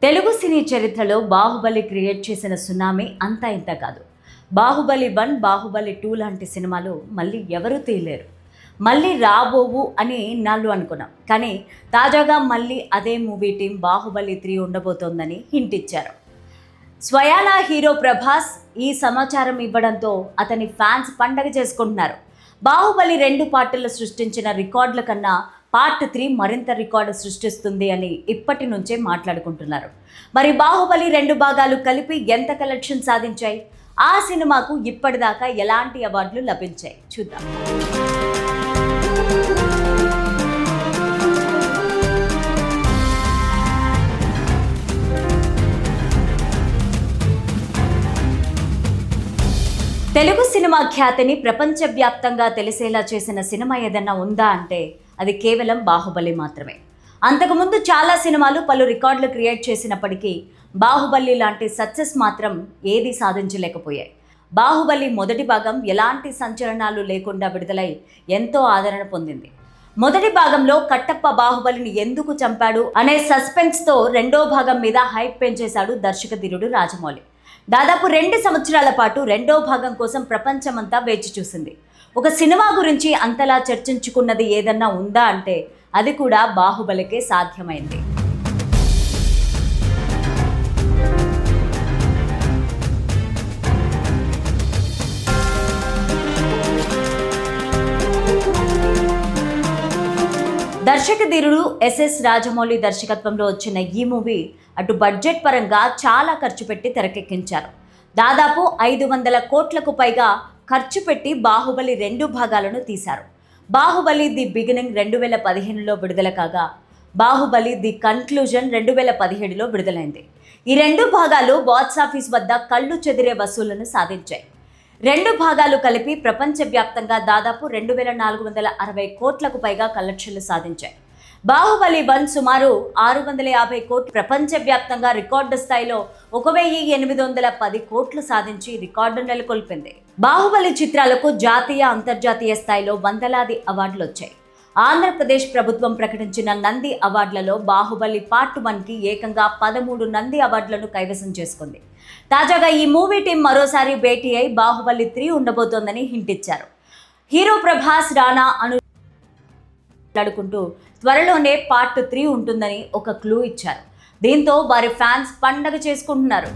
తెలుగు సినీ చరిత్రలో బాహుబలి క్రియేట్ చేసిన సునామీ అంతా ఇంత కాదు. బాహుబలి 1, బాహుబలి 2 లాంటి సినిమాలు మళ్ళీ ఎవరూ తీయలేరు. మళ్ళీ రాబోవు అని నాళ్ళు అనుకున్నాం. కానీ తాజాగా మళ్ళీ అదే మూవీ టీం బాహుబలి 3 ఉండబోతోందని హింట్ ఇచ్చారు. స్వయానా హీరో ప్రభాస్ ఈ సమాచారం ఇవ్వడంతో అతని ఫ్యాన్స్ పండగ చేసుకుంటున్నారు. బాహుబలి 2 పార్టులు సృష్టించిన రికార్డుల కన్నా పార్ట్ 3 మరింత రికార్డు సృష్టిస్తుంది అని ఇప్పటి నుంచే మాట్లాడుకుంటున్నారు. మరి బాహుబలి 2 భాగాలు కలిపి ఎంత కలెక్షన్ సాధించాయి? ఆ సినిమాకు ఇప్పటిదాకా ఎలాంటి అవార్డులు లభించాయి చూద్దాం. తెలుగు సినిమా ఖ్యాతిని ప్రపంచవ్యాప్తంగా తెలిసేలా చేసిన సినిమా ఏదన్నా ఉందా అంటే అది కేవలం బాహుబలి మాత్రమే. అంతకుముందు చాలా సినిమాలు పలు రికార్డులు క్రియేట్ చేసినప్పటికీ బాహుబలి లాంటి సక్సెస్ మాత్రం ఏదీ సాధించలేకపోయాయి. బాహుబలి మొదటి భాగం ఎలాంటి సంచలనాలు లేకుండా విడుదలై ఎంతో ఆదరణ పొందింది. మొదటి భాగంలో కట్టప్ప బాహుబలిని ఎందుకు చంపాడు అనే సస్పెన్స్తో రెండో భాగం మీద హైప్ పెంచేశాడు దర్శకధీరుడు రాజమౌళి. దాదాపు 2 సంవత్సరాల పాటు రెండో భాగం కోసం ప్రపంచమంతా వేచి చూసింది. ఒక సినిమా గురించి అంతలా చర్చించుకున్నది ఏదన్నా ఉందా అంటే అది కూడా బాహుబలికే సాధ్యమైంది. దర్శకధీరుడు ఎస్ఎస్ రాజమౌళి దర్శకత్వంలో వచ్చిన ఈ మూవీ అటు బడ్జెట్ పరంగా చాలా ఖర్చు పెట్టి తెరకెక్కించారు. దాదాపు 500 కోట్లకు పైగా ఖర్చు పెట్టి బాహుబలి 2 భాగాలను తీశారు. బాహుబలి ది బిగినింగ్ 2015లో విడుదల కాగా బాహుబలి ది కన్క్లూజన్ 2017లో విడుదలైంది. ఈ 2 భాగాలు బాక్సాఫీస్ వద్ద కళ్ళు చెదిరే వసూళ్లను సాధించాయి. 2 భాగాలు కలిపి ప్రపంచవ్యాప్తంగా దాదాపు 2460 కోట్లకు పైగా కలెక్షన్లు సాధించాయి. బాహుబలి 1 సుమారు 650 కోట్లు ప్రపంచవ్యాప్తంగా రికార్డు స్థాయిలో 1810 కోట్లు సాధించి రికార్డు నెలకొల్పింది. బాహుబలి చిత్రాలకు జాతీయ అంతర్జాతీయ స్థాయిలో వందలాది అవార్డులు వచ్చాయి. ఆంధ్రప్రదేశ్ ప్రభుత్వం ప్రకటించిన నంది అవార్డులలో బాహుబలి పార్ట్ 1కి ఏకంగా 13 నంది అవార్డులను కైవసం చేసుకుంది. తాజాగా ఈ మూవీ టీం మరోసారి భేటీ అయి బాహుబలి 3 ఉండబోతోందని హింట్ ఇచ్చారు. హీరో ప్రభాస్ రానా మాట్లాడుకుంటూ త్వరలోనే పార్ట్ 3 ఉంటుందని ఒక క్లూ ఇచ్చారు. దీంతో వారి ఫ్యాన్స్ పండగ చేసుకుంటున్నారు.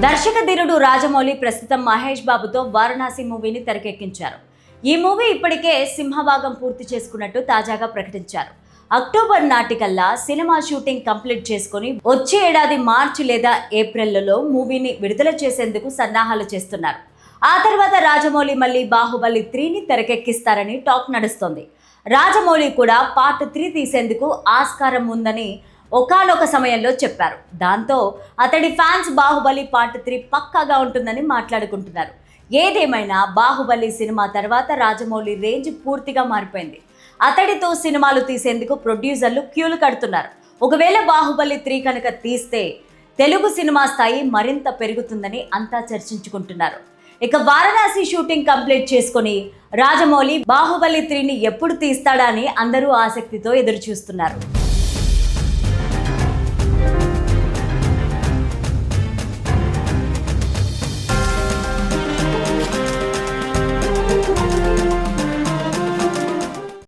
దర్శకధీరుడు రాజమౌళి ప్రస్తుతం మహేష్ బాబుతో వారణాసి మూవీని తెరకెక్కించారు. ఈ మూవీ ఇప్పటికే సింహభాగం పూర్తి చేసుకున్నట్టు తాజాగా ప్రకటించారు. అక్టోబర్ నాటికల్లా సినిమా షూటింగ్ కంప్లీట్ చేసుకుని వచ్చే ఏడాది మార్చి లేదా ఏప్రిల్లో మూవీని విడుదల చేసేందుకు సన్నాహాలు చేస్తున్నారు. ఆ తర్వాత రాజమౌళి మళ్ళీ బాహుబలి 3ని తెరకెక్కిస్తారని టాక్ నడుస్తోంది. రాజమౌళి కూడా పార్ట్ 3 తీసేందుకు ఆస్కారం ఉందని ఒకానొక సమయంలో చెప్పారు. దాంతో అతడి ఫ్యాన్స్ బాహుబలి పార్ట్ 3 పక్కాగా ఉంటుందని మాట్లాడుకుంటున్నారు. ఏదేమైనా బాహుబలి సినిమా తర్వాత రాజమౌళి రేంజ్ పూర్తిగా మారిపోయింది. అతడితో సినిమాలు తీసేందుకు ప్రొడ్యూసర్లు క్యూలు కడుతున్నారు. ఒకవేళ బాహుబలి 3 కనుక తీస్తే తెలుగు సినిమా స్థాయి మరింత పెరుగుతుందని అంతా చర్చించుకుంటున్నారు. ఇక వారణాసి షూటింగ్ కంప్లీట్ చేసుకుని రాజమౌళి బాహుబలి 3ని ఎప్పుడు తీస్తాడా అని అందరూ ఆసక్తితో ఎదురు చూస్తున్నారు.